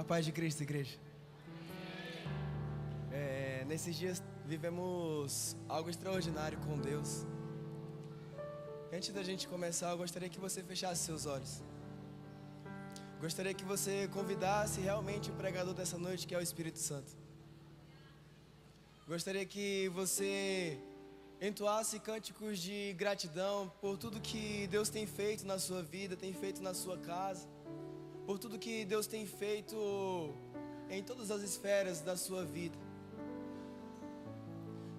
A paz de Cristo, igreja. Nesses dias vivemos algo extraordinário com Deus. Antes da gente começar, eu gostaria que você fechasse seus olhos. Gostaria que você convidasse realmente o pregador dessa noite, que é o Espírito Santo. Gostaria que você entoasse cânticos de gratidão por tudo que Deus tem feito na sua vida, tem feito na sua casa, por tudo que Deus tem feito em todas as esferas da sua vida.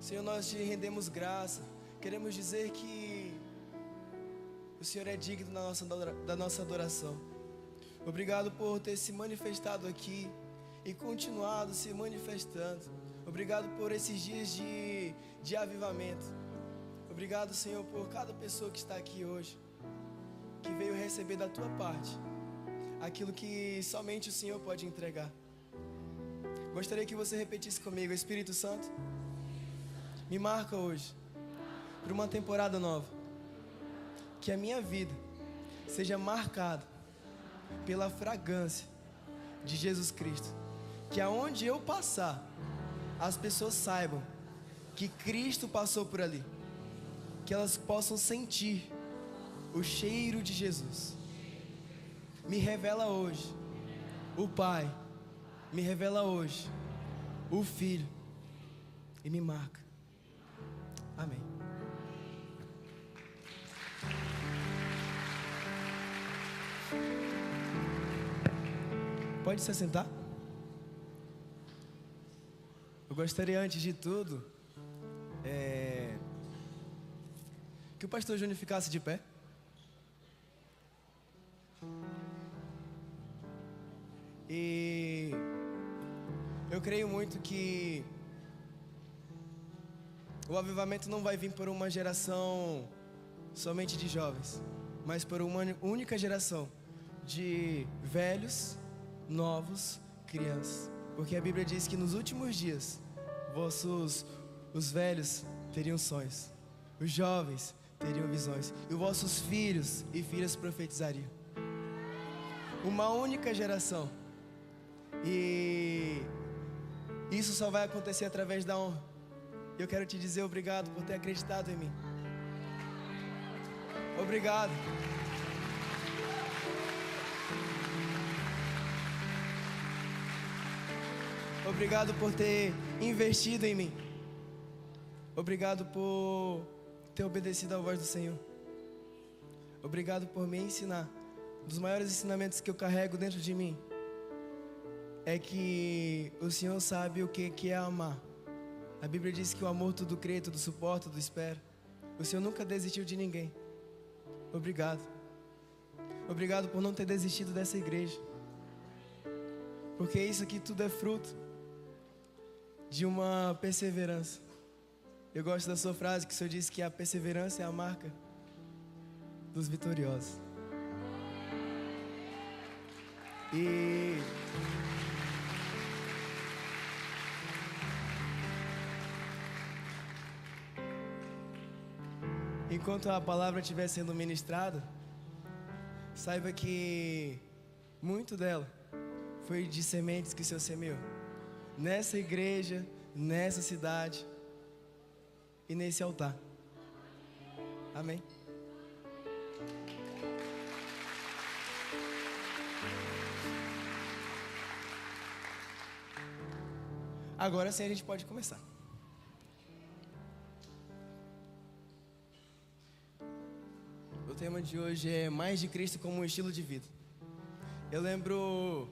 Senhor, nós te rendemos graça. Queremos dizer que o Senhor é digno da nossa adoração. Obrigado por ter se manifestado aqui e continuado se manifestando. Obrigado por esses dias de avivamento. Obrigado, Senhor, por cada pessoa que está aqui hoje, que veio receber da tua parte aquilo que somente o Senhor pode entregar. Gostaria que você repetisse comigo: Espírito Santo, me marca hoje para uma temporada nova. Que a minha vida seja marcada pela fragrância de Jesus Cristo. Que aonde eu passar, as pessoas saibam que Cristo passou por ali. Que elas possam sentir o cheiro de Jesus. Me revela hoje o Pai. Me revela hoje o Filho. E me marca. Amém. Pode se assentar? Eu gostaria, antes de tudo, que o pastor Júnior ficasse de pé. E eu creio muito que o avivamento não vai vir por uma geração somente de jovens, mas por uma única geração de velhos, novos, crianças. Porque a Bíblia diz que nos últimos dias os velhos teriam sonhos, os jovens teriam visões, e os vossos filhos e filhas profetizariam. Uma única geração. E isso só vai acontecer através da honra. Eu quero te dizer obrigado por ter acreditado em mim. Obrigado. Obrigado por ter investido em mim. Obrigado por ter obedecido à voz do Senhor. Obrigado por me ensinar. Um dos maiores ensinamentos que eu carrego dentro de mim é que o Senhor sabe o que é amar. A Bíblia diz que o amor tudo crê, tudo suporta, tudo espera. O Senhor nunca desistiu de ninguém. Obrigado. Obrigado por não ter desistido dessa igreja. Porque isso aqui tudo é fruto de uma perseverança. Eu gosto da sua frase, que o Senhor disse que a perseverança é a marca dos vitoriosos. E enquanto a palavra estiver sendo ministrada, saiba que muito dela foi de sementes que o Senhor semeou nessa igreja, nessa cidade e nesse altar. Amém. Agora sim a gente pode começar. O tema de hoje é mais de Cristo como um estilo de vida. Eu lembro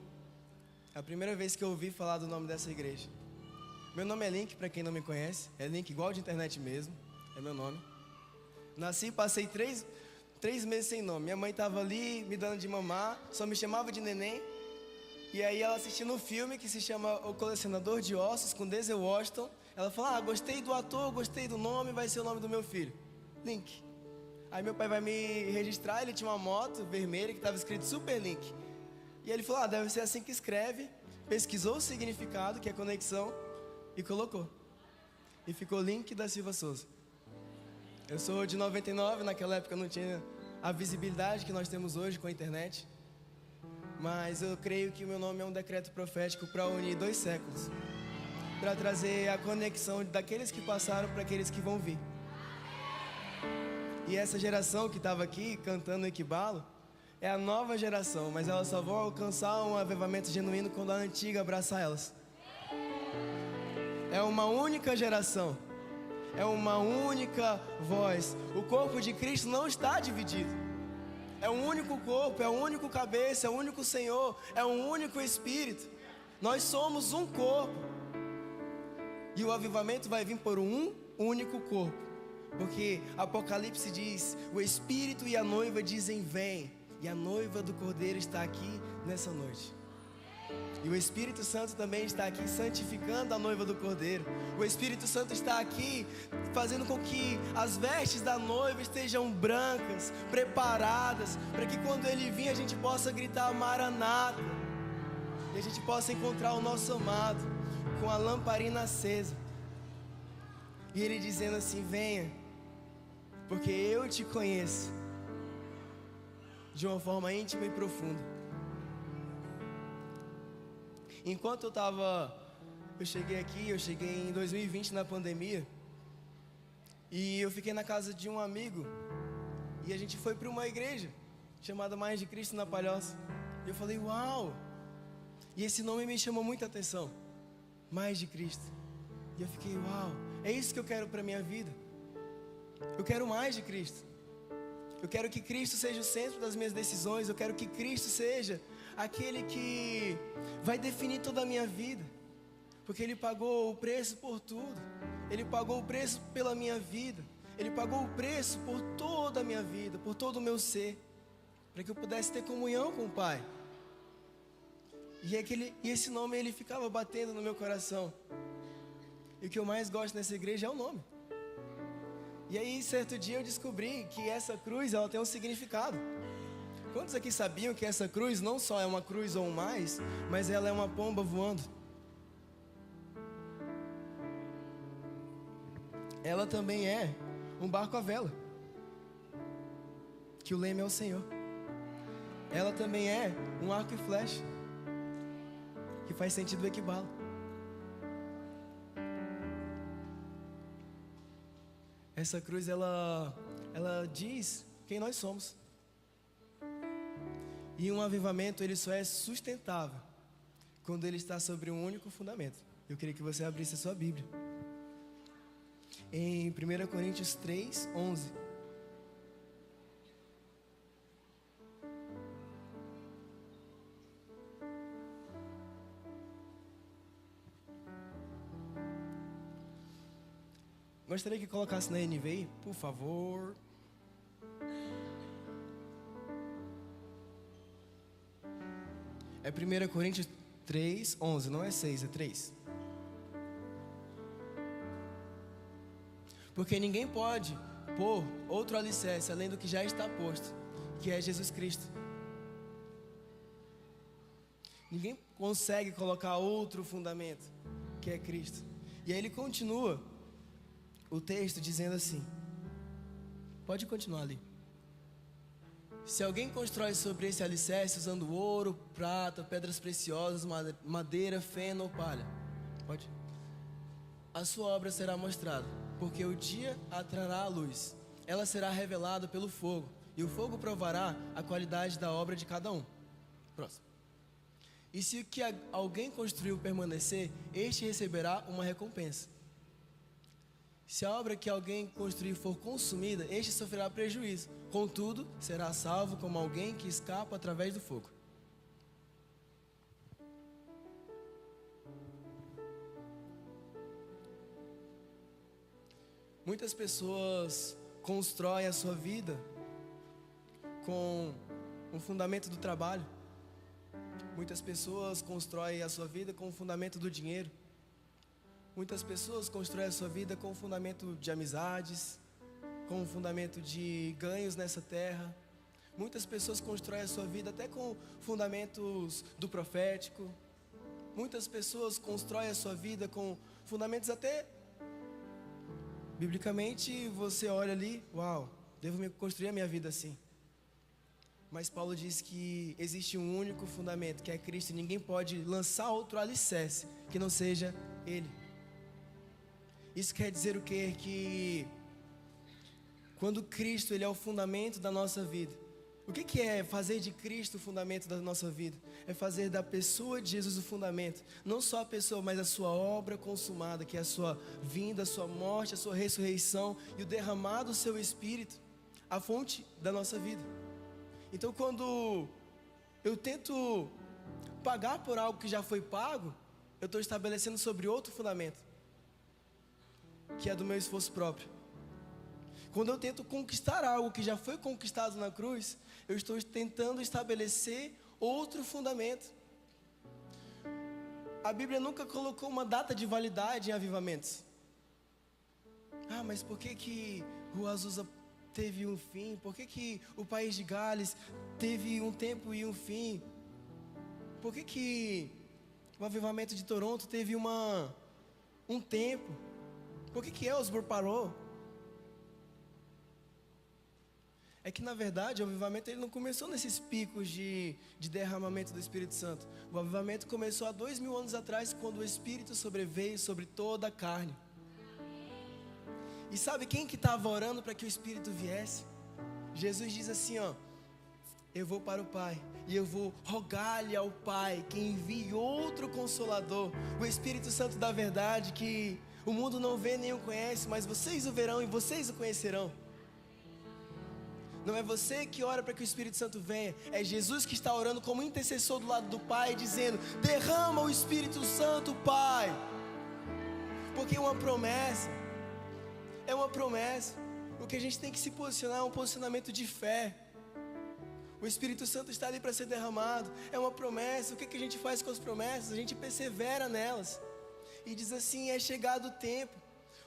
a primeira vez que eu ouvi falar do nome dessa igreja. Meu nome é Link, para quem não me conhece. É Link igual de internet mesmo. É meu nome. Nasci e passei três meses sem nome. Minha mãe estava ali me dando de mamar, só me chamava de neném. E aí ela assistindo um filme que se chama O Colecionador de Ossos, com Denzel Washington. Ela falou: gostei do ator, gostei do nome, vai ser o nome do meu filho, Link. Aí meu pai vai me registrar, ele tinha uma moto vermelha que estava escrito Super Link. E ele falou: deve ser assim que escreve. Pesquisou o significado, que é conexão, e colocou. E ficou Link da Silva Souza. Eu sou de 99, naquela época não tinha a visibilidade que nós temos hoje com a internet. mas eu creio que o meu nome é um decreto profético para unir 2 séculos, para trazer a conexão daqueles que passaram para aqueles que vão vir. E essa geração que estava aqui cantando Equibalo é a nova geração, mas elas só vão alcançar um avivamento genuíno quando a antiga abraçar elas. É uma única geração, é uma única voz. O corpo de Cristo não está dividido. É um único corpo, é um único cabeça, é um único Senhor, é um único Espírito. Nós somos um corpo. E o avivamento vai vir por um único corpo. Porque Apocalipse diz, o Espírito e a noiva dizem vem. E a noiva do Cordeiro está aqui nessa noite. E o Espírito Santo também está aqui santificando a noiva do Cordeiro. O Espírito Santo está aqui fazendo com que as vestes da noiva estejam brancas, preparadas, para que quando Ele vir a gente possa gritar Maranata. E a gente possa encontrar o nosso amado com a lamparina acesa. E Ele dizendo assim, venha, porque eu te conheço de uma forma íntima e profunda. Enquanto eu cheguei em 2020 na pandemia, e eu fiquei na casa de um amigo, e a gente foi para uma igreja chamada Mais de Cristo na Palhoça. E eu falei, uau! E esse nome me chamou muita atenção, Mais de Cristo. E eu fiquei, uau, é isso que eu quero para minha vida. Eu quero mais de Cristo. Eu quero que Cristo seja o centro das minhas decisões. Eu quero que Cristo seja aquele que vai definir toda a minha vida, porque Ele pagou o preço por tudo. Ele pagou o preço pela minha vida. Ele pagou o preço por toda a minha vida, por todo o meu ser, para que eu pudesse ter comunhão com o Pai. E esse nome ele ficava batendo no meu coração. E o que eu mais gosto nessa igreja é o nome. E aí certo dia eu descobri que essa cruz ela tem um significado. Quantos aqui sabiam que essa cruz não só é uma cruz ou um mais, mas ela é uma pomba voando? Ela também é um barco à vela, que o leme é o Senhor. Ela também é um arco e flecha, que faz sentido equibalo. Essa cruz ela diz quem nós somos. E um avivamento ele só é sustentável quando ele está sobre um único fundamento. Eu queria que você abrisse a sua Bíblia em 1 Coríntios 3, 11. Gostaria que colocasse na NVI, por favor. É 1 Coríntios 3, 11, não é 6, é 3. Porque ninguém pode pôr outro alicerce além do que já está posto, que é Jesus Cristo. Ninguém consegue colocar outro fundamento, que é Cristo. E aí ele continua o texto dizendo assim, pode continuar ali. Se alguém constrói sobre esse alicerce usando ouro, prata, pedras preciosas, madeira, feno ou palha, pode? A sua obra será mostrada, porque o dia a trará a luz. Ela será revelada pelo fogo, e o fogo provará a qualidade da obra de cada um. Próximo. E se o que alguém construiu permanecer, este receberá uma recompensa. Se a obra que alguém construir for consumida, este sofrerá prejuízo. Contudo, será salvo como alguém que escapa através do fogo. Muitas pessoas constroem a sua vida com o fundamento do trabalho. Muitas pessoas constroem a sua vida com o fundamento do dinheiro. Muitas pessoas constroem a sua vida com o fundamento de amizades, com o fundamento de ganhos nessa terra. Muitas pessoas constroem a sua vida até com fundamentos do profético. Muitas pessoas constroem a sua vida com fundamentos até... Biblicamente, você olha ali, uau, devo construir a minha vida assim. Mas Paulo diz que existe um único fundamento, que é Cristo, e ninguém pode lançar outro alicerce que não seja Ele. Isso quer dizer o quê? Que quando Cristo ele é o fundamento da nossa vida. O que é fazer de Cristo o fundamento da nossa vida? É fazer da pessoa de Jesus o fundamento. Não só a pessoa, mas a sua obra consumada, que é a sua vinda, a sua morte, a sua ressurreição e o derramar do seu Espírito, a fonte da nossa vida. Então quando eu tento pagar por algo que já foi pago, eu estou estabelecendo sobre outro fundamento, que é do meu esforço próprio. Quando eu tento conquistar algo que já foi conquistado na cruz, eu estou tentando estabelecer outro fundamento. A Bíblia nunca colocou uma data de validade em avivamentos. Ah, mas por que Rua Azusa teve um fim? Por que o País de Gales teve um tempo e um fim? Por que o avivamento de Toronto teve um tempo? Por que Ellsworth parou? É que na verdade o avivamento ele não começou nesses picos de derramamento do Espírito Santo. O avivamento começou há 2000 anos atrás, quando o Espírito sobreveio sobre toda a carne. E sabe quem que estava orando para que o Espírito viesse? Jesus diz assim, ó: eu vou para o Pai, e eu vou rogar-lhe ao Pai que envie outro Consolador, o Espírito Santo da verdade, que o mundo não vê nem o conhece, mas vocês o verão e vocês o conhecerão. Não é você que ora para que o Espírito Santo venha, é Jesus que está orando como intercessor do lado do Pai, dizendo: derrama o Espírito Santo, Pai. Porque é uma promessa. O que a gente tem que se posicionar é um posicionamento de fé. O Espírito Santo está ali para ser derramado, é uma promessa. O que a gente faz com as promessas? A gente persevera nelas e diz assim: é chegado o tempo.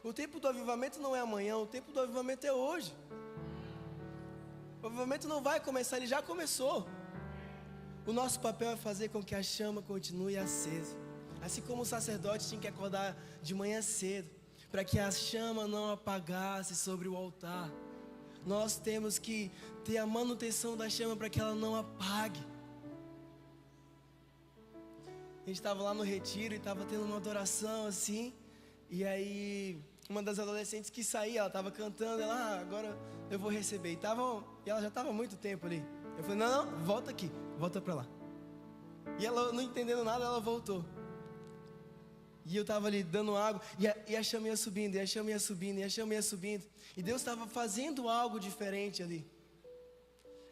O tempo do avivamento não é amanhã, o tempo do avivamento é hoje. O avivamento não vai começar, ele já começou. O nosso papel é fazer com que a chama continue acesa. Assim como o sacerdote tinha que acordar de manhã cedo, para que a chama não apagasse sobre o altar. Nós temos que ter a manutenção da chama para que ela não apague. A gente estava lá no retiro e estava tendo uma adoração assim. E aí uma das adolescentes que saía, ela estava cantando, ela: agora eu vou receber. E ela já estava há muito tempo ali. Eu falei: não, volta aqui, volta para lá. E ela, não entendendo nada, ela voltou. E eu estava ali dando água, e a chama ia subindo, e a chama ia subindo, e a chama ia subindo. E Deus estava fazendo algo diferente ali.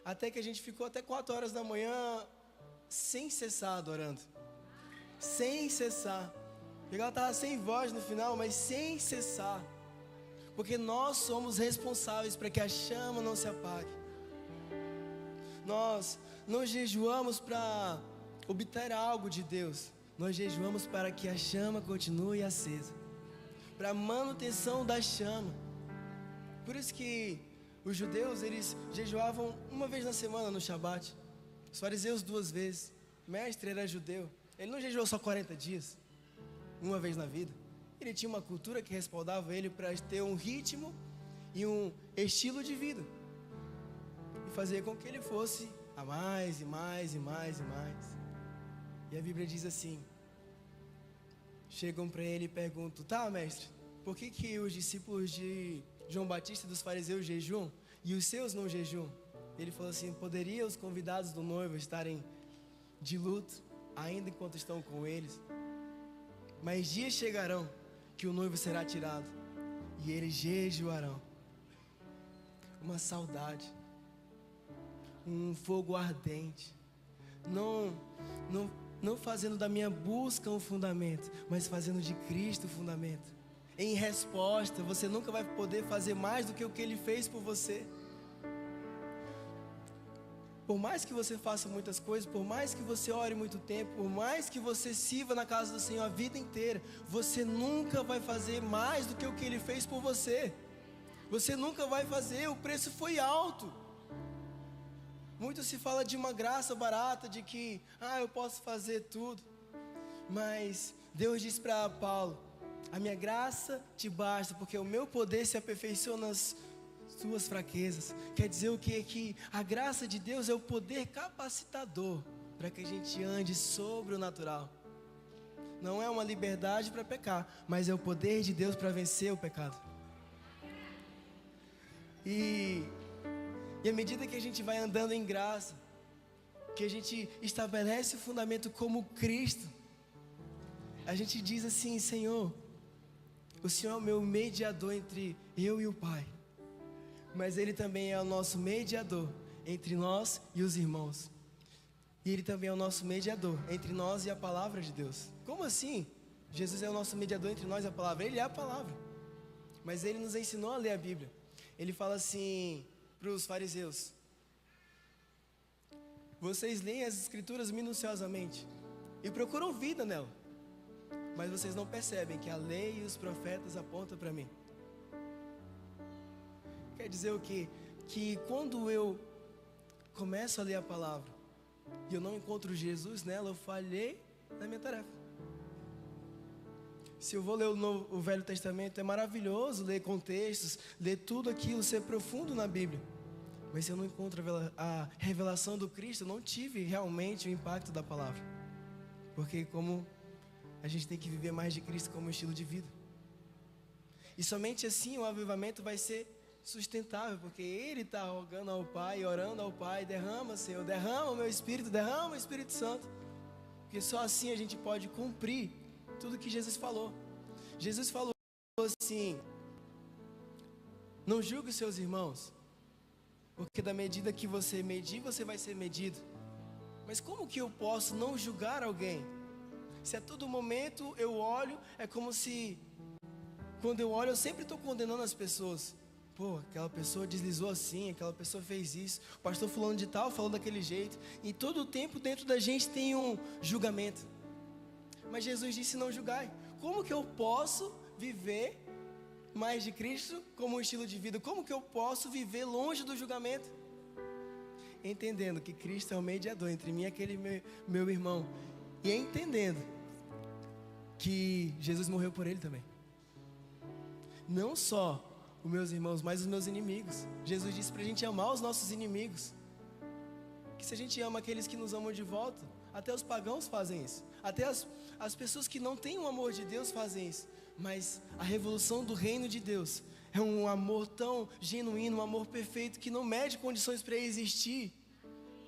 Até que a gente ficou até 4 horas da manhã, sem cessar adorando. Sem cessar. Ela estava sem voz no final, mas sem cessar. Porque nós somos responsáveis para que a chama não se apague. Nós não jejuamos para obter algo de Deus. Nós jejuamos para que a chama continue acesa, para a manutenção da chama. Por isso que os judeus, eles jejuavam uma vez na semana no Shabat. Os fariseus 2 vezes. O mestre era judeu. Ele não jejuou só 40 dias, uma vez na vida. Ele tinha uma cultura que respaldava ele para ter um ritmo e um estilo de vida. E fazia com que ele fosse a mais e mais e mais e mais. E a Bíblia diz assim: chegam para ele e perguntam: tá, mestre, por que os discípulos de João Batista e dos fariseus jejuam e os seus não jejuam? Ele falou assim: poderia os convidados do noivo estarem de luto ainda enquanto estão com eles? Mas dias chegarão que o noivo será tirado e eles jejuarão. Uma saudade, um fogo ardente, não fazendo da minha busca um fundamento, mas fazendo de Cristo o fundamento. Em resposta, você nunca vai poder fazer mais do que o que Ele fez por você. Por mais que você faça muitas coisas, por mais que você ore muito tempo, por mais que você sirva na casa do Senhor a vida inteira, você nunca vai fazer mais do que o que Ele fez por você. Você nunca vai fazer, o preço foi alto. Muito se fala de uma graça barata, de que, eu posso fazer tudo. Mas Deus diz para Paulo: a minha graça te basta, porque o meu poder se aperfeiçoa nas suas fraquezas. Quer dizer o quê? Que a graça de Deus é o poder capacitador para que a gente ande sobre o natural. Não é uma liberdade para pecar, mas é o poder de Deus para vencer o pecado. E à medida que a gente vai andando em graça, que a gente estabelece o fundamento como Cristo, a gente diz assim: Senhor, o Senhor é o meu mediador entre eu e o Pai, mas Ele também é o nosso mediador entre nós e os irmãos. E Ele também é o nosso mediador entre nós e a palavra de Deus. Como assim? Jesus é o nosso mediador entre nós e a palavra. Ele é a palavra, mas Ele nos ensinou a ler a Bíblia. Ele fala assim para os fariseus: vocês leem as escrituras minuciosamente e procuram vida nela, mas vocês não percebem que a lei e os profetas apontam para mim. Quer dizer o quê? Que quando eu começo a ler a palavra e eu não encontro Jesus nela, eu falhei na minha tarefa. Se eu vou ler o Velho Testamento, é maravilhoso ler contextos, ler tudo aquilo, ser profundo na Bíblia. Mas se eu não encontro a revelação do Cristo, eu não tive realmente o impacto da palavra. Porque como a gente tem que viver mais de Cristo como estilo de vida. E somente assim o avivamento vai ser sustentável, porque Ele está rogando ao Pai, orando ao Pai: derrama, Senhor, derrama o meu Espírito, derrama o Espírito Santo. Porque só assim a gente pode cumprir tudo que Jesus falou. Jesus falou assim: não julgue os seus irmãos, porque da medida que você medir, você vai ser medido. Mas como que eu posso não julgar alguém? Se a todo momento eu olho, é como se, quando eu olho, eu sempre estou condenando as pessoas. Pô, aquela pessoa deslizou assim, aquela pessoa fez isso, o pastor fulano de tal falou daquele jeito. E todo o tempo dentro da gente tem um julgamento. Mas Jesus disse: não julgai. Como que eu posso viver mais de Cristo como um estilo de vida? Como que eu posso viver longe do julgamento? Entendendo que Cristo é o mediador entre mim e aquele meu irmão. E entendendo que Jesus morreu por ele também. Não só os meus irmãos, mas os meus inimigos. Jesus disse para a gente amar os nossos inimigos. Que se a gente ama aqueles que nos amam de volta, até os pagãos fazem isso. Até as pessoas que não têm o amor de Deus fazem isso. Mas a revolução do reino de Deus é um amor tão genuíno, um amor perfeito, que não mede condições para existir,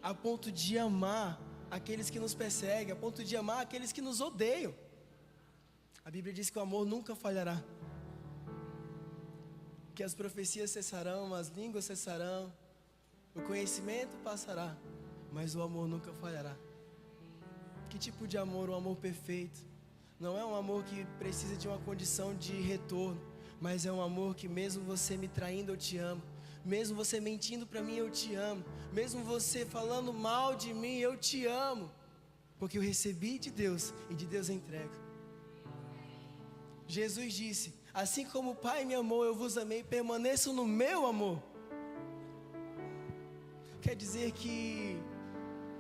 a ponto de amar aqueles que nos perseguem, a ponto de amar aqueles que nos odeiam. A Bíblia diz que o amor nunca falhará, que as profecias cessarão, as línguas cessarão, o conhecimento passará, mas o amor nunca falhará. Que tipo de amor? Um amor perfeito. Não é um amor que precisa de uma condição de retorno, mas é um amor que mesmo você me traindo, eu te amo. Mesmo você mentindo para mim, eu te amo. Mesmo você falando mal de mim, eu te amo. Porque eu recebi de Deus e de Deus eu entrego. Jesus disse: assim como o Pai me amou, eu vos amei, permaneçam no meu amor. Quer dizer que,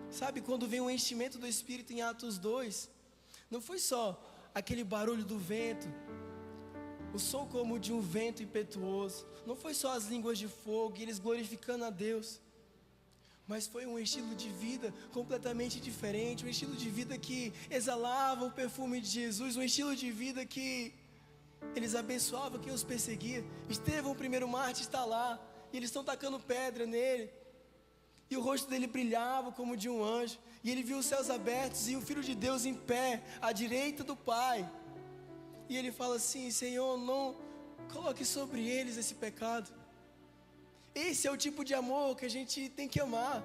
sabe, quando vem o enchimento do Espírito em Atos 2, não foi só aquele barulho do vento, o som como de um vento impetuoso, não foi só as línguas de fogo e eles glorificando a Deus, mas foi um estilo de vida completamente diferente, um estilo de vida que exalava o perfume de Jesus, um estilo de vida que eles abençoavam quem os perseguia. Estevão, o primeiro mártir, está lá, e eles estão tacando pedra nele, e o rosto dele brilhava como de um anjo, e ele viu os céus abertos e o Filho de Deus em pé, à direita do Pai, e ele fala assim: Senhor, não coloque sobre eles esse pecado. Esse é o tipo de amor que a gente tem que amar.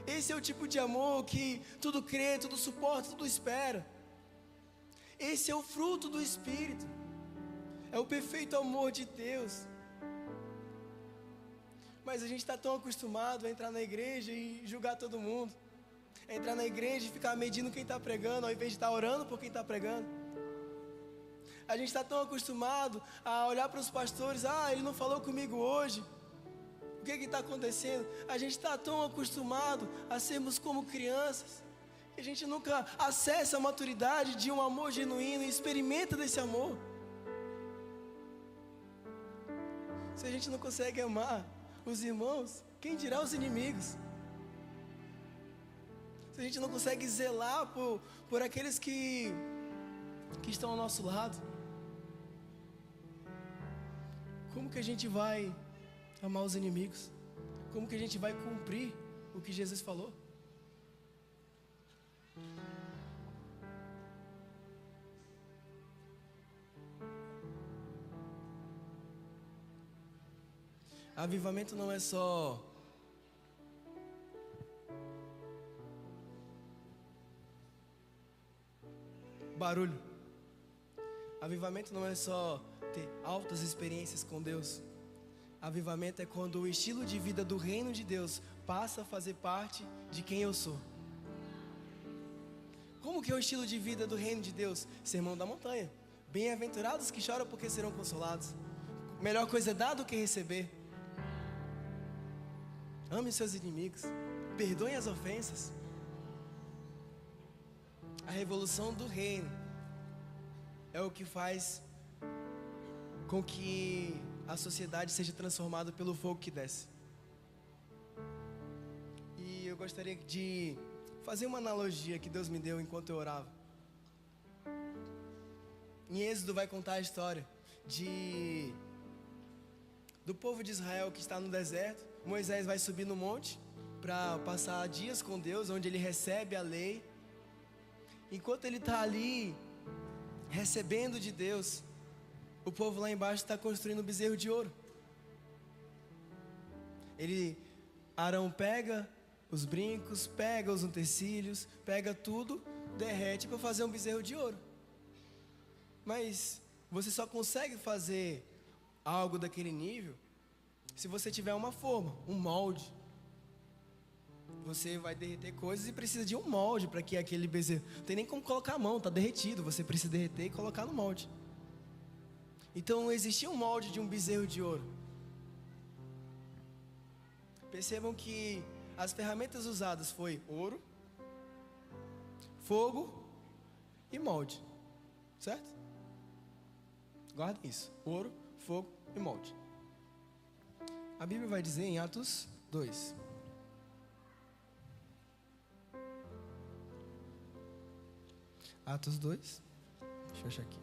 Esse é o tipo de amor que tudo crê, tudo suporta, tudo espera. Esse é o fruto do Espírito. É o perfeito amor de Deus. Mas a gente está tão acostumado a entrar na igreja e julgar todo mundo. A entrar na igreja e ficar medindo quem está pregando, ao invés de estar orando por quem está pregando. A gente está tão acostumado a olhar para os pastores: ah, ele não falou comigo hoje. O que está acontecendo? A gente está tão acostumado a sermos como crianças, que a gente nunca acessa a maturidade de um amor genuíno e experimenta desse amor. Se a gente não consegue amar os irmãos, quem dirá os inimigos? Se a gente não consegue zelar por aqueles que estão ao nosso lado, como que a gente vai amar os inimigos? Como que a gente vai cumprir o que Jesus falou? Avivamento não é só barulho. Avivamento não é só ter altas experiências com Deus. Avivamento é quando o estilo de vida do reino de Deus passa a fazer parte de quem eu sou. Como que é o estilo de vida do reino de Deus? Sermão da montanha. Bem-aventurados que choram porque serão consolados. Melhor coisa é dar do que receber. Ame os seus inimigos. Perdoem as ofensas. A revolução do reino é o que faz com que a sociedade seja transformada pelo fogo que desce. E eu gostaria de fazer uma analogia que Deus me deu enquanto eu orava. Em Êxodo vai contar a história do povo de Israel que está no deserto. Moisés vai subir no monte para passar dias com Deus, onde ele recebe a lei. Enquanto ele está ali recebendo de Deus, o povo lá embaixo está construindo um bezerro de ouro. Arão pega os brincos, pega os utensílios, pega tudo, derrete para fazer um bezerro de ouro. Mas você só consegue fazer algo daquele nível se você tiver uma forma, um molde. Você vai derreter coisas e precisa de um molde para que aquele bezerro... Não tem nem como colocar a mão, está derretido. Você precisa derreter e colocar no molde. Então existia um molde de um bezerro de ouro. Percebam que as ferramentas usadas foi ouro, fogo e molde. Certo? Guardem isso. Ouro, fogo e molde. A Bíblia vai dizer em Atos 2. Atos 2. Deixa eu achar aqui.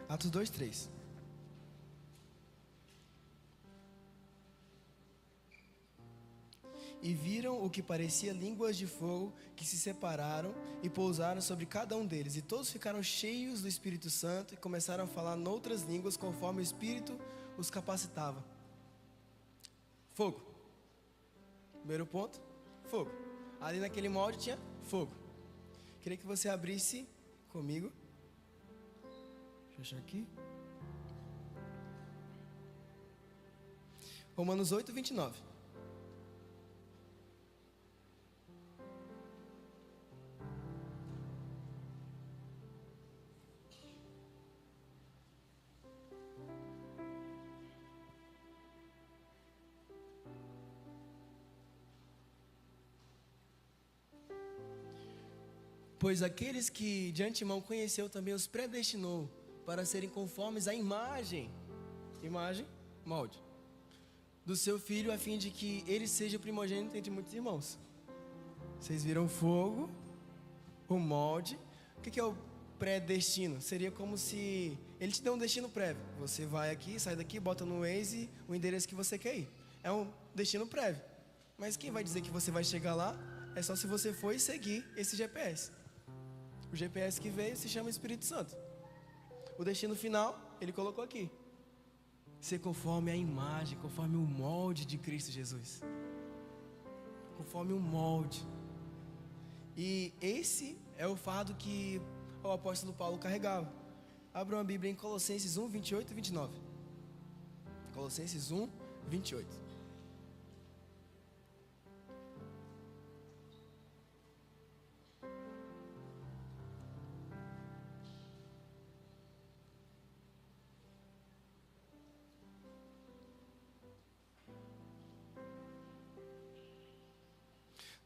Atos 2, 3. E viram o que parecia línguas de fogo que se separaram e pousaram sobre cada um deles. E todos ficaram cheios do Espírito Santo e começaram a falar noutras línguas conforme o Espírito os capacitava. Fogo. Primeiro ponto, fogo. Ali naquele molde tinha fogo. Queria que você abrisse comigo. Deixa eu achar aqui. Romanos 8, 29. Pois aqueles que de antemão conheceu também os predestinou para serem conformes à imagem, molde, do seu filho, a fim de que ele seja o primogênito entre muitos irmãos. Vocês viram o fogo, o molde. O que é o predestino? Seria como se ele te deu um destino prévio. Você vai aqui, sai daqui, bota no Waze o endereço que você quer ir. É um destino prévio. Mas quem vai dizer que você vai chegar lá é só se você for e seguir esse GPS. O GPS que veio se chama Espírito Santo. O destino final, ele colocou aqui. Ser conforme a imagem, conforme o molde de Cristo Jesus. Conforme o molde. E esse é o fardo que o apóstolo Paulo carregava. Abram a Bíblia em Colossenses 1, 28 e 29. Colossenses 1, 28.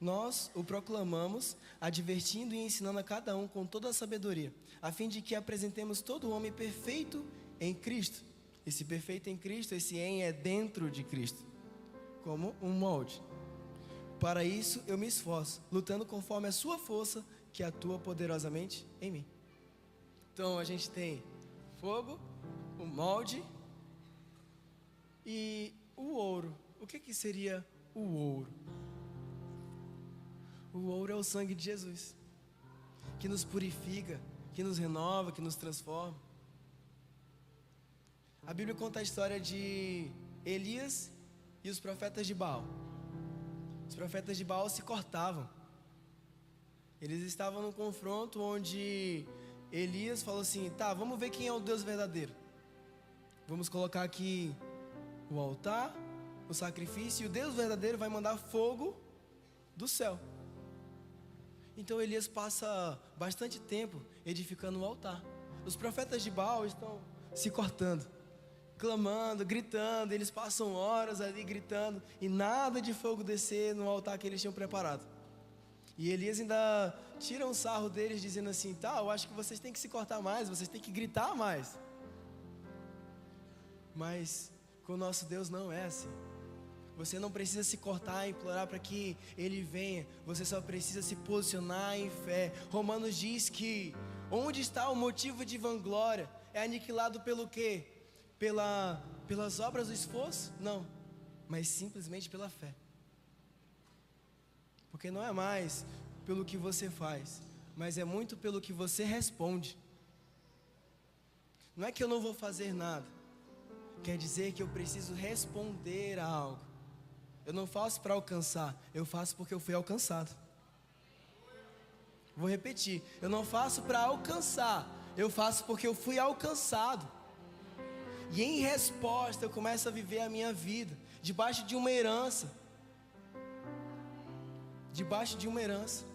Nós o proclamamos, advertindo e ensinando a cada um com toda a sabedoria, a fim de que apresentemos todo homem perfeito em Cristo. Esse perfeito em Cristo, esse em é dentro de Cristo, como um molde. Para isso eu me esforço, lutando conforme a sua força que atua poderosamente em mim. Então a gente tem fogo, o molde e o ouro. O que seria o ouro? O ouro é o sangue de Jesus, que nos purifica, que nos renova, que nos transforma. A Bíblia conta a história de Elias e os profetas de Baal. Os profetas de Baal se cortavam. Eles estavam num confronto onde Elias falou assim: tá, vamos ver quem é o Deus verdadeiro. Vamos colocar aqui o altar, o sacrifício, e o Deus verdadeiro vai mandar fogo do céu. Então Elias passa bastante tempo edificando o altar. Os profetas de Baal estão se cortando, clamando, gritando. Eles passam horas ali gritando e nada de fogo descer no altar que eles tinham preparado. E Elias ainda tira um sarro deles dizendo assim: tá, eu acho que vocês têm que se cortar mais, vocês têm que gritar mais. Mas com o nosso Deus não é assim. Você não precisa se cortar e implorar para que Ele venha. Você só precisa se posicionar em fé. Romanos diz que onde está o motivo de vanglória? É aniquilado pelo quê? Pelas obras do esforço? Não, mas simplesmente pela fé. Porque não é mais pelo que você faz, mas é muito pelo que você responde. Não é que eu não vou fazer nada, quer dizer que eu preciso responder a algo. Eu não faço para alcançar, eu faço porque eu fui alcançado. Vou repetir, eu não faço para alcançar, eu faço porque eu fui alcançado. E em resposta eu começo a viver a minha vida debaixo de uma herança. Debaixo de uma herança.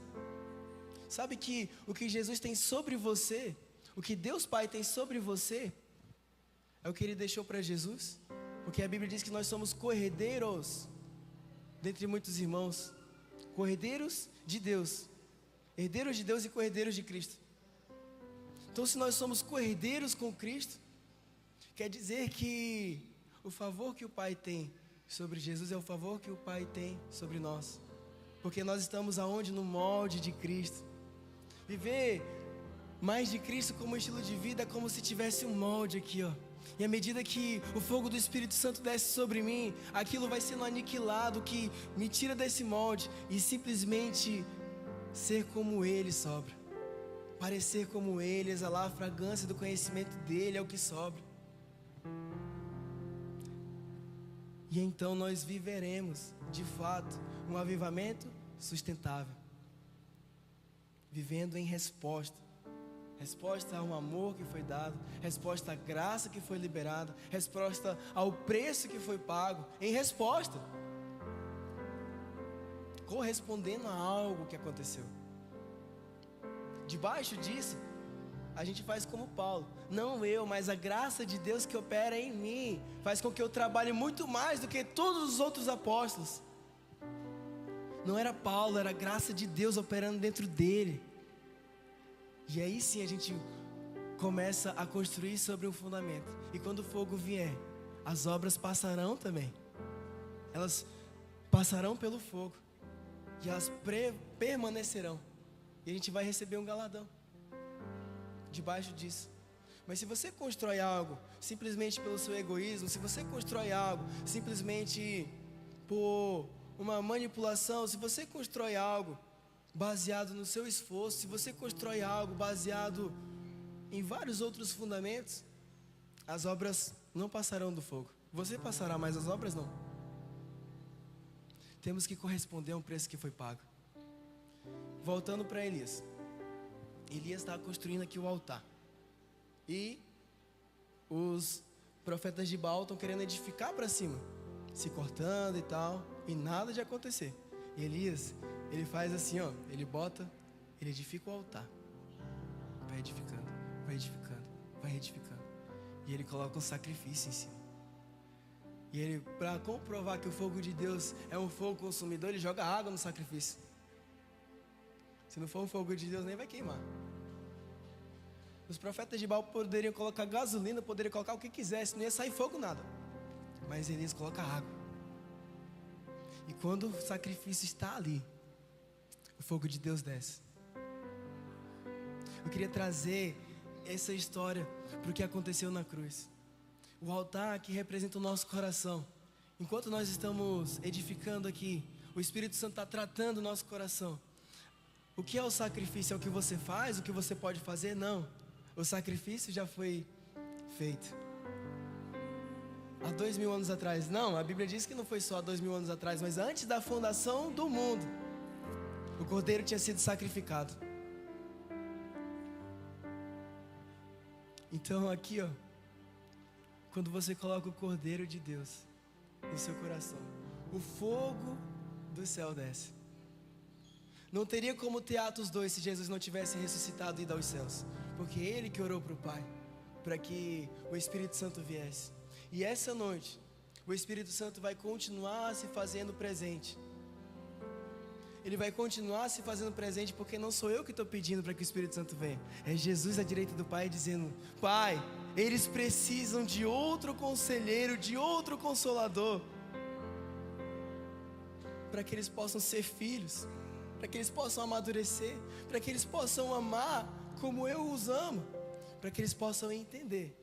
Sabe que o que Jesus tem sobre você, o que Deus Pai tem sobre você, é o que Ele deixou para Jesus. Porque a Bíblia diz que nós somos co-herdeiros, dentre muitos irmãos, co-herdeiros de Deus, herdeiros de Deus e co-herdeiros de Cristo. Então, se nós somos co-herdeiros com Cristo, quer dizer que o favor que o Pai tem sobre Jesus é o favor que o Pai tem sobre nós. Porque nós estamos aonde? No molde de Cristo. Viver mais de Cristo como estilo de vida é como se tivesse um molde aqui, ó. E à medida que o fogo do Espírito Santo desce sobre mim, aquilo vai sendo aniquilado, que me tira desse molde, e simplesmente ser como Ele sobra. Parecer como Ele, exalar a fragrância do conhecimento dEle é o que sobra. E então nós viveremos, de fato, um avivamento sustentável. Vivendo em resposta. Resposta ao amor que foi dado, resposta à graça que foi liberada, resposta ao preço que foi pago, em resposta, correspondendo a algo que aconteceu. Debaixo disso, a gente faz como Paulo: não eu, mas a graça de Deus que opera em mim, faz com que eu trabalhe muito mais do que todos os outros apóstolos. Não era Paulo, era a graça de Deus operando dentro dele. E aí sim a gente começa a construir sobre um fundamento. E quando o fogo vier, as obras passarão também. Elas passarão pelo fogo. E elas permanecerão. E a gente vai receber um galardão debaixo disso. Mas se você constrói algo simplesmente pelo seu egoísmo, se você constrói algo simplesmente por uma manipulação, se você constrói algo baseado no seu esforço, se você constrói algo baseado em vários outros fundamentos, as obras não passarão do fogo. Você passará, mas as obras não. Temos que corresponder a um preço que foi pago. Voltando para Elias. Elias está construindo aqui o altar. E os profetas de Baal estão querendo edificar para cima, se cortando e tal, e nada de acontecer. E Elias, ele faz assim, ó, ele edifica o altar, vai edificando, vai edificando, vai edificando, e ele coloca um sacrifício em cima. E ele, para comprovar que o fogo de Deus é um fogo consumidor, ele joga água no sacrifício. Se não for um fogo de Deus, nem vai queimar. Os profetas de Baal poderiam colocar gasolina, poderiam colocar o que quisesse, não ia sair fogo nada. Mas Elias coloca água. E quando o sacrifício está ali, o fogo de Deus desce. Eu queria trazer essa história para o que aconteceu na cruz. O altar que representa o nosso coração. Enquanto nós estamos edificando aqui, o Espírito Santo está tratando o nosso coração. O que é o sacrifício? É o que você faz? O que você pode fazer? Não. O sacrifício já foi feito. Há 2000 anos atrás. Não, a Bíblia diz que não foi só há 2000 anos atrás, mas antes da fundação do mundo. O cordeiro tinha sido sacrificado. Então aqui, ó, quando você coloca o cordeiro de Deus no seu coração, o fogo do céu desce. Não teria como ter Atos 2 se Jesus não tivesse ressuscitado e ido aos céus, porque Ele que orou para o Pai, para que o Espírito Santo viesse. E essa noite, o Espírito Santo vai continuar se fazendo presente. Ele vai continuar se fazendo presente, porque não sou eu que estou pedindo para que o Espírito Santo venha. É Jesus à direita do Pai dizendo: Pai, eles precisam de outro conselheiro, de outro consolador, para que eles possam ser filhos, para que eles possam amadurecer, para que eles possam amar como eu os amo, para que eles possam entender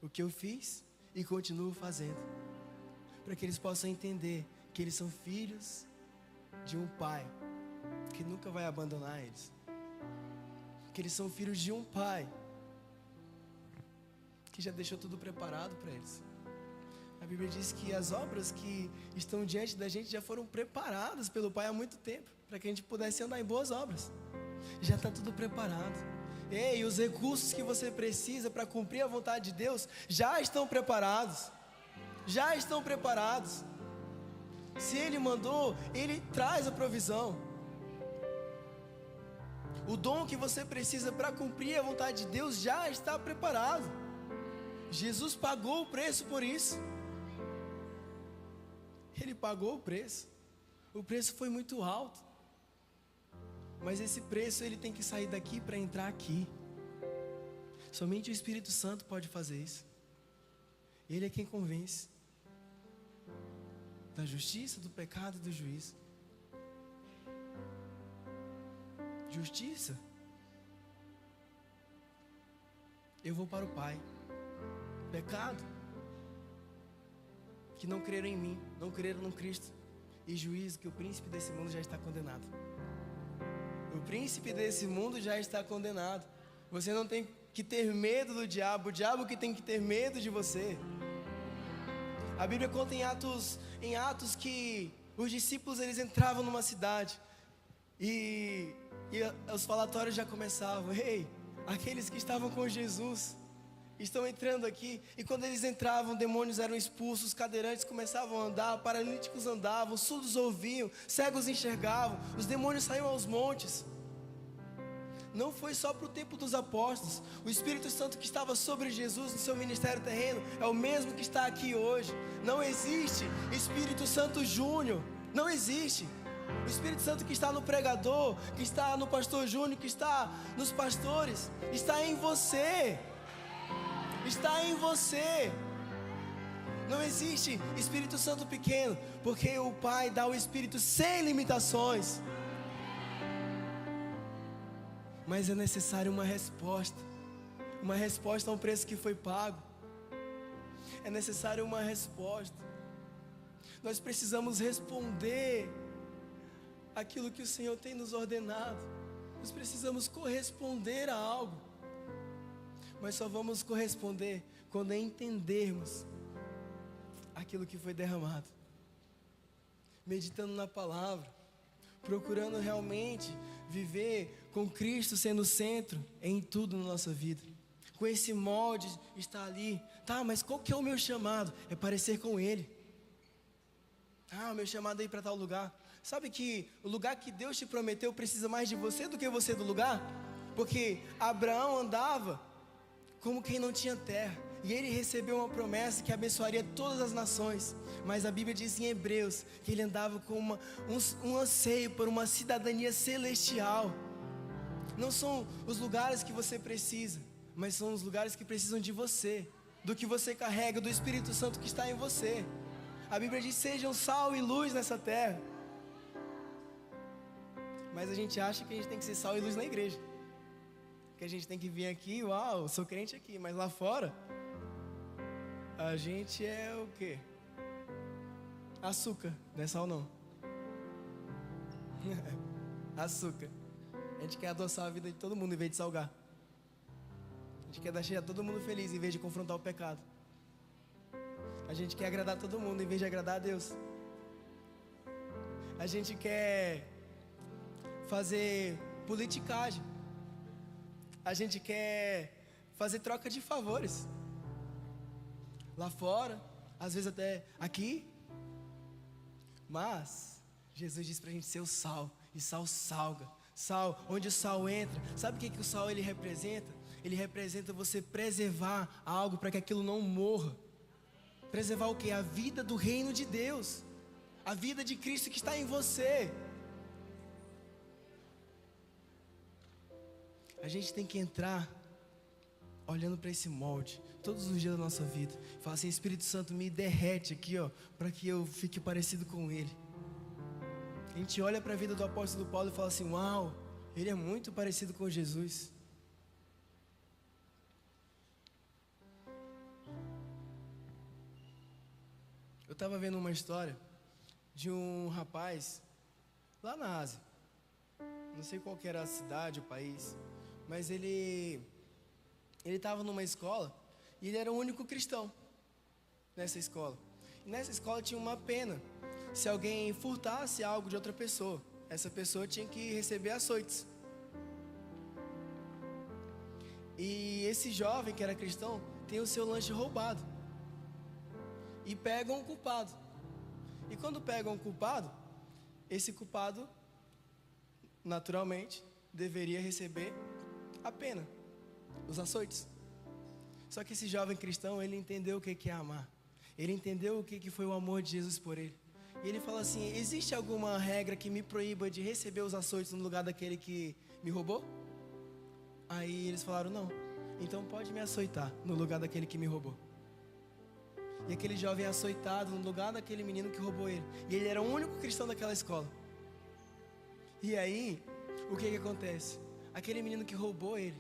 o que eu fiz e continuo fazendo, para que eles possam entender que eles são filhos de um Pai que nunca vai abandonar eles, que eles são filhos de um Pai que já deixou tudo preparado para eles. A Bíblia diz que as obras que estão diante da gente já foram preparadas pelo Pai há muito tempo, para que a gente pudesse andar em boas obras. Já está tudo preparado. E os recursos que você precisa para cumprir a vontade de Deus já estão preparados. Já estão preparados. Se Ele mandou, Ele traz a provisão. O dom que você precisa para cumprir a vontade de Deus já está preparado. Jesus pagou o preço por isso. Ele pagou o preço. O preço foi muito alto. Mas esse preço ele tem que sair daqui para entrar aqui. Somente o Espírito Santo pode fazer isso. Ele é quem convence da justiça, do pecado e do juízo. Justiça. Eu vou para o Pai. Pecado. Que não creram em mim, não creram no Cristo. E juízo, que o príncipe desse mundo já está condenado. O príncipe desse mundo já está condenado. Você não tem que ter medo do diabo, o diabo que tem que ter medo de você. A Bíblia conta em Atos que os discípulos eles entravam numa cidade e os falatórios já começavam. Ei, aqueles que estavam com Jesus estão entrando aqui. E quando eles entravam, demônios eram expulsos, cadeirantes começavam a andar, paralíticos andavam, surdos ouviam, cegos enxergavam, os demônios saíam aos montes. Não foi só para o tempo dos apóstolos. O Espírito Santo que estava sobre Jesus no seu ministério terreno é o mesmo que está aqui hoje. Não existe Espírito Santo Júnior. Não existe. O Espírito Santo que está no pregador, que está no pastor Júnior, que está nos pastores, está em você. Está em você. Não existe Espírito Santo pequeno, porque o Pai dá o Espírito sem limitações. Mas é necessário uma resposta a um preço que foi pago. É necessário uma resposta. Nós precisamos responder aquilo que o Senhor tem nos ordenado. Nós precisamos corresponder a algo. Mas só vamos corresponder quando entendermos aquilo que foi derramado. Meditando na palavra, procurando realmente viver com Cristo sendo o centro em tudo na nossa vida. Com esse molde está ali. Tá, mas qual que é o meu chamado? É parecer com Ele. O meu chamado é ir para tal lugar. Sabe que o lugar que Deus te prometeu precisa mais de você do que você do lugar? Porque Abraão andava como quem não tinha terra, e ele recebeu uma promessa que abençoaria todas as nações. Mas a Bíblia diz em Hebreus que ele andava com um anseio por uma cidadania celestial. Não são os lugares que você precisa, mas são os lugares que precisam de você, do que você carrega, do Espírito Santo que está em você. A Bíblia diz: sejam sal e luz nessa terra. Mas a gente acha que a gente tem que ser sal e luz na igreja, que a gente tem que vir aqui, uau, sou crente aqui, mas lá fora a gente é o quê? Açúcar, não é sal não. Açúcar. A gente quer adoçar a vida de todo mundo em vez de salgar. A gente quer deixar todo mundo feliz em vez de confrontar o pecado. A gente quer agradar todo mundo em vez de agradar a Deus. A gente quer fazer politicagem. A gente quer fazer troca de favores. Lá fora, às vezes até aqui. Mas Jesus diz pra gente ser o sal. E sal salga. Sal, onde o sal entra. Sabe o que o sal ele representa? Ele representa você preservar algo para que aquilo não morra. Preservar o quê? A vida do reino de Deus. A vida de Cristo que está em você. A gente tem que entrar olhando para esse molde todos os dias da nossa vida. Fala assim: Espírito Santo, me derrete aqui, ó, para que eu fique parecido com Ele. A gente olha para a vida do apóstolo Paulo e fala assim: uau, ele é muito parecido com Jesus. Eu estava vendo uma história de um rapaz lá na Ásia. Não sei qual que era a cidade, o país, mas ele estava numa escola e ele era o único cristão nessa escola. E nessa escola tinha uma pena: se alguém furtasse algo de outra pessoa, essa pessoa tinha que receber açoites. E esse jovem que era cristão tem o seu lanche roubado. E pegam um culpado. E quando pegam um culpado, esse culpado, naturalmente, deveria receber a pena, os açoites. Só que esse jovem cristão, ele entendeu o que é amar. Ele entendeu o que foi o amor de Jesus por ele. E ele fala assim: existe alguma regra que me proíba de receber os açoites no lugar daquele que me roubou? Aí eles falaram: não, então pode me açoitar no lugar daquele que me roubou. E aquele jovem é açoitado no lugar daquele menino que roubou ele. E ele era o único cristão daquela escola. E aí, o que acontece? Aquele menino que roubou ele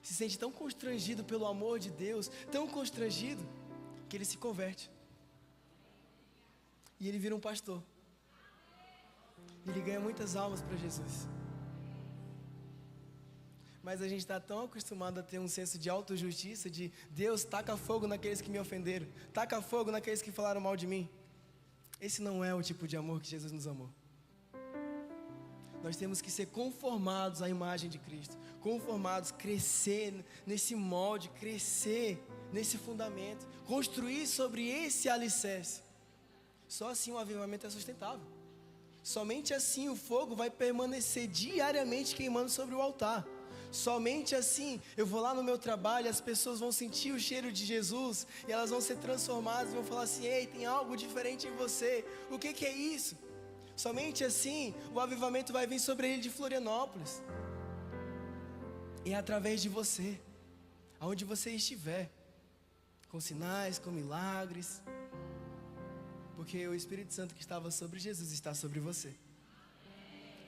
se sente tão constrangido pelo amor de Deus, tão constrangido, que ele se converte. E ele vira um pastor. Ele ganha muitas almas para Jesus. Mas a gente está tão acostumado a ter um senso de autojustiça, de Deus, taca fogo naqueles que me ofenderam, taca fogo naqueles que falaram mal de mim. Esse não é o tipo de amor que Jesus nos amou. Nós temos que ser conformados à imagem de Cristo, conformados, crescer nesse molde, crescer nesse fundamento, construir sobre esse alicerce. Só assim o avivamento é sustentável. Somente assim o fogo vai permanecer diariamente queimando sobre o altar. Somente assim eu vou lá no meu trabalho, as pessoas vão sentir o cheiro de Jesus e elas vão ser transformadas e vão falar assim: ei, tem algo diferente em você. O que é isso? Somente assim o avivamento vai vir sobre ele de Florianópolis. E é através de você, aonde você estiver, com sinais, com milagres, porque o Espírito Santo que estava sobre Jesus está sobre você.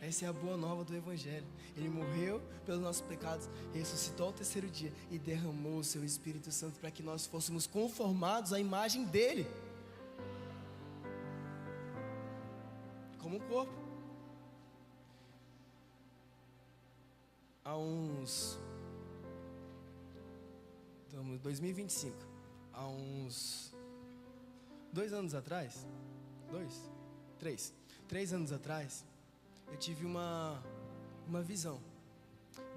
Essa é a boa nova do Evangelho. Ele morreu pelos nossos pecados, ressuscitou ao terceiro dia e derramou o seu Espírito Santo para que nós fôssemos conformados à imagem dele, como um corpo. Há uns 2025, há uns 2 anos atrás, 3 anos atrás, eu tive uma visão.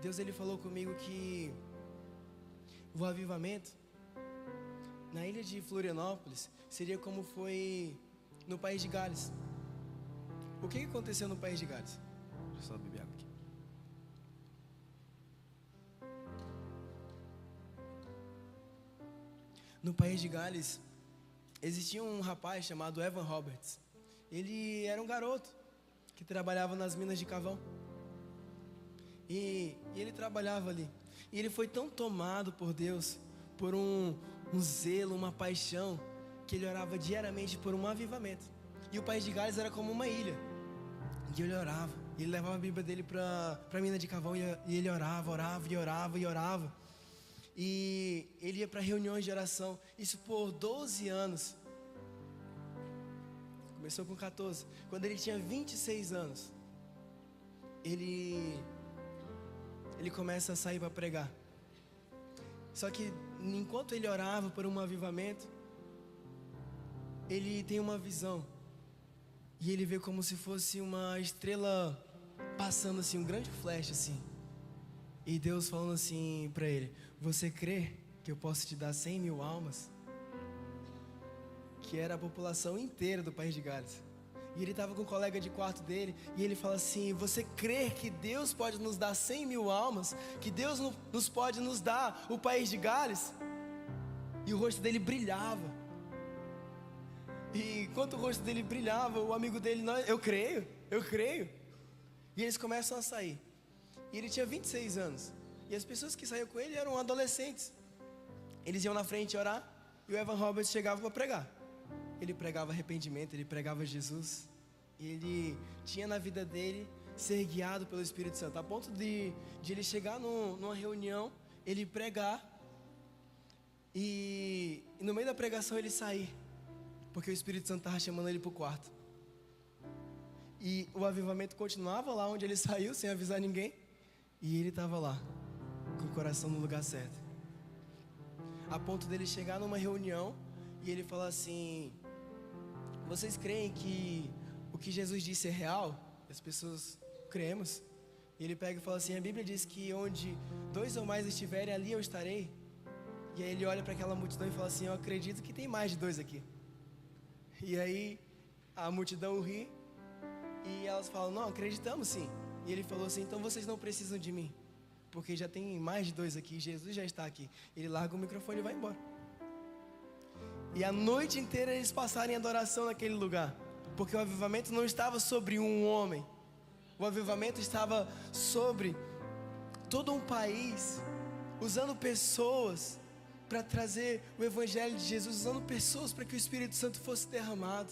Deus ele falou comigo que o avivamento na ilha de Florianópolis seria como foi no país de Gales. O que aconteceu no país de Gales? Deixa eu só beber água aqui. No país de Gales existia um rapaz chamado Evan Roberts. Ele era um garoto que trabalhava nas minas de carvão. E ele trabalhava ali. E ele foi tão tomado por Deus, por um zelo, uma paixão, que ele orava diariamente por um avivamento. E o país de Gales era como uma ilha. E ele orava. Ele levava a Bíblia dele para a mina de carvão e ele orava. E ele ia para reuniões de oração. Isso por 12 anos. Começou com 14. Quando ele tinha 26 anos, ele começa a sair para pregar. Só que enquanto ele orava por um avivamento, ele tem uma visão. E ele vê como se fosse uma estrela passando assim, um grande flash assim. E Deus falando assim para ele: você crê que eu posso te dar 100 mil almas? Que era a população inteira do país de Gales. E ele estava com um colega de quarto dele, e ele fala assim: você crê que Deus pode nos dar 100 mil almas? Que Deus nos pode nos dar o país de Gales? E o rosto dele brilhava. E enquanto o rosto dele brilhava, o amigo dele: eu creio. E eles começam a sair. E ele tinha 26 anos. E as pessoas que saíam com ele eram adolescentes. Eles iam na frente orar, e o Evan Roberts chegava para pregar. Ele pregava arrependimento, ele pregava Jesus. E ele tinha na vida dele ser guiado pelo Espírito Santo, a ponto de ele chegar numa reunião, ele pregar, e no meio da pregação ele sair, porque o Espírito Santo estava chamando ele para o quarto. E o avivamento continuava lá onde ele saiu, sem avisar ninguém. E ele estava lá, com o coração no lugar certo. A ponto dele chegar numa reunião e ele falar assim: vocês creem que o que Jesus disse é real? As pessoas cremos. E ele pega e fala assim: a Bíblia diz que onde 2 ou mais estiverem, ali eu estarei. E aí ele olha para aquela multidão e fala assim: eu acredito que tem mais de 2 aqui. E aí a multidão ri, e elas falam: não, acreditamos sim. E ele falou assim: então vocês não precisam de mim, porque já tem mais de 2 aqui, Jesus já está aqui. Ele larga o microfone e vai embora. E a noite inteira eles passaram em adoração naquele lugar, porque o avivamento não estava sobre um homem. O avivamento estava sobre todo um país, usando pessoas para trazer o Evangelho de Jesus, usando pessoas para que o Espírito Santo fosse derramado.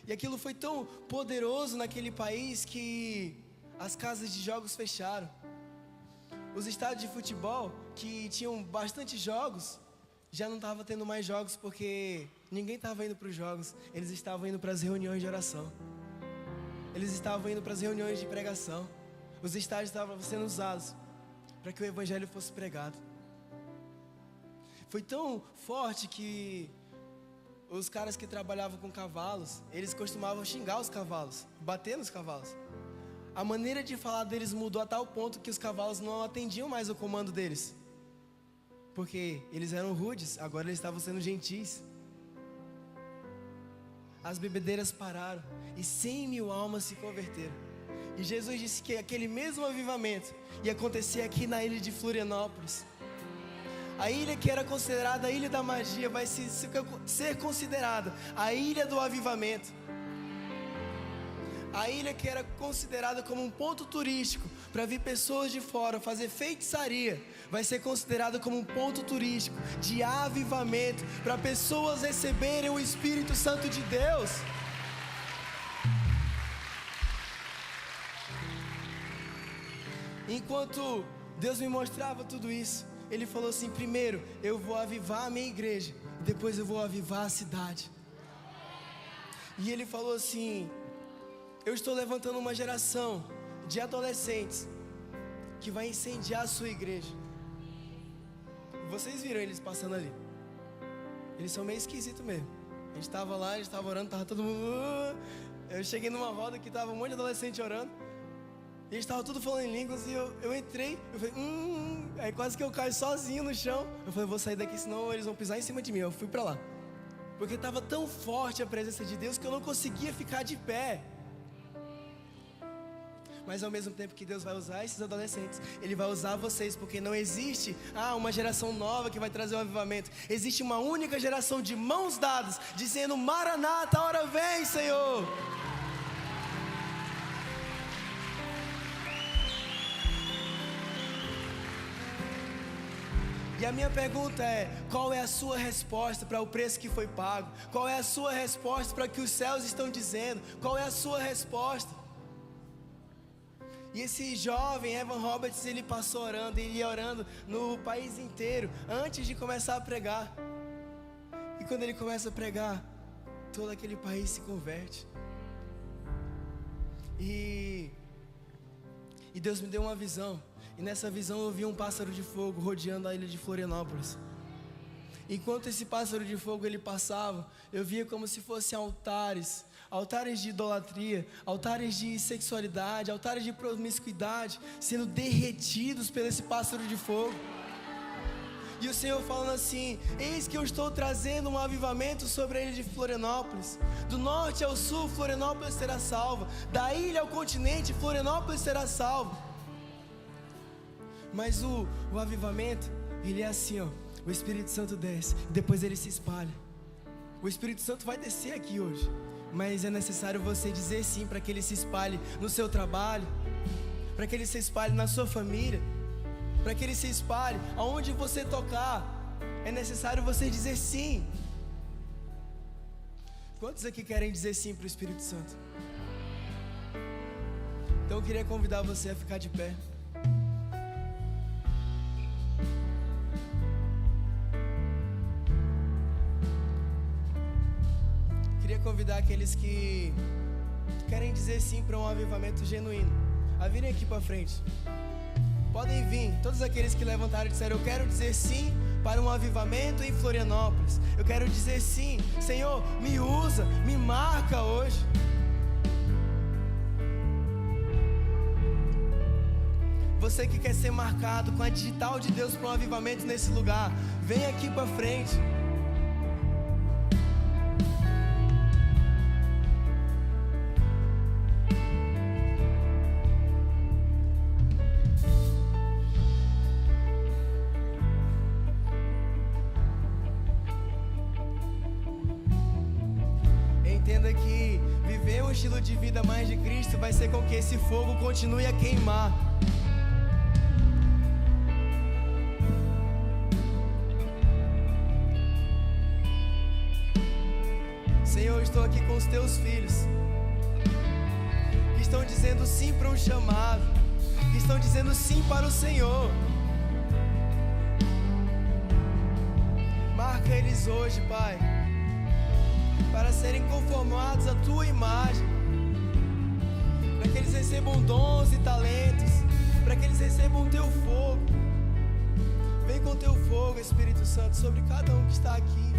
E aquilo foi tão poderoso naquele país que as casas de jogos fecharam. Os estádios de futebol, que tinham bastante jogos, já não estavam tendo mais jogos, porque ninguém estava indo para os jogos. Eles estavam indo para as reuniões de oração. Eles estavam indo para as reuniões de pregação. Os estádios estavam sendo usados para que o Evangelho fosse pregado. Foi tão forte que os caras que trabalhavam com cavalos, eles costumavam xingar os cavalos, bater nos cavalos. A maneira de falar deles mudou a tal ponto que os cavalos não atendiam mais o comando deles, porque eles eram rudes, agora eles estavam sendo gentis. As bebedeiras pararam e 100 mil almas se converteram. E Jesus disse que aquele mesmo avivamento ia acontecer aqui na ilha de Florianópolis. A ilha que era considerada a ilha da magia vai ser considerada a ilha do avivamento. A ilha que era considerada como um ponto turístico para vir pessoas de fora fazer feitiçaria, vai ser considerada como um ponto turístico de avivamento, para pessoas receberem o Espírito Santo de Deus. Enquanto Deus me mostrava tudo isso, Ele falou assim: primeiro eu vou avivar a minha igreja, depois eu vou avivar a cidade. E Ele falou assim: eu estou levantando uma geração de adolescentes que vai incendiar a sua igreja. Vocês viram eles passando ali? Eles são meio esquisitos mesmo. A gente estava lá, a gente estava orando, estava todo mundo... Eu cheguei numa roda que estava um monte de adolescente orando, e eles estavam tudo falando em línguas. E eu entrei, eu falei, aí quase que eu caio sozinho no chão. Eu falei: vou sair daqui, senão eles vão pisar em cima de mim. Eu fui para lá, porque estava tão forte a presença de Deus que eu não conseguia ficar de pé. Mas ao mesmo tempo que Deus vai usar esses adolescentes, Ele vai usar vocês, porque não existe uma geração nova que vai trazer o avivamento. Existe uma única geração de mãos dadas, dizendo: Maranata, a hora vem, Senhor. E a minha pergunta é: qual é a sua resposta para o preço que foi pago? Qual é a sua resposta para o que os céus estão dizendo? Qual é a sua resposta? E esse jovem, Evan Roberts, ele passou orando, ele ia orando no país inteiro, antes de começar a pregar. E quando ele começa a pregar, todo aquele país se converte. E Deus me deu uma visão. E nessa visão eu vi um pássaro de fogo rodeando a ilha de Florianópolis. Enquanto esse pássaro de fogo ele passava, eu via como se fossem altares de idolatria, altares de sexualidade, altares de promiscuidade, sendo derretidos por esse pássaro de fogo. E o Senhor falando assim: eis que eu estou trazendo um avivamento sobre a ilha de Florianópolis. Do norte ao sul, Florianópolis será salva. Da ilha ao continente, Florianópolis será salva. Mas o avivamento, ele é assim, ó. O Espírito Santo desce, depois ele se espalha. O Espírito Santo vai descer aqui hoje, mas é necessário você dizer sim para que ele se espalhe no seu trabalho, para que ele se espalhe na sua família, para que ele se espalhe aonde você tocar. É necessário você dizer sim. Quantos aqui querem dizer sim para o Espírito Santo? Então eu queria convidar você a ficar de pé. Queria convidar aqueles que querem dizer sim para um avivamento genuíno a virem aqui para frente. Podem vir, todos aqueles que levantaram e disseram: eu quero dizer sim para um avivamento em Florianópolis. Eu quero dizer sim, Senhor, me usa, me marca hoje. Você que quer ser marcado com a digital de Deus para um avivamento nesse lugar, vem aqui para frente. Entenda que viver um estilo de vida mais de Cristo vai ser com que esse fogo continue a queimar. Senhor, eu estou aqui com os teus filhos que estão dizendo sim para um chamado, que estão dizendo sim para o Senhor. Marca eles hoje, Pai, para serem conformados à tua imagem, para que eles recebam dons e talentos, para que eles recebam o teu fogo. Vem com o teu fogo, Espírito Santo, sobre cada um que está aqui.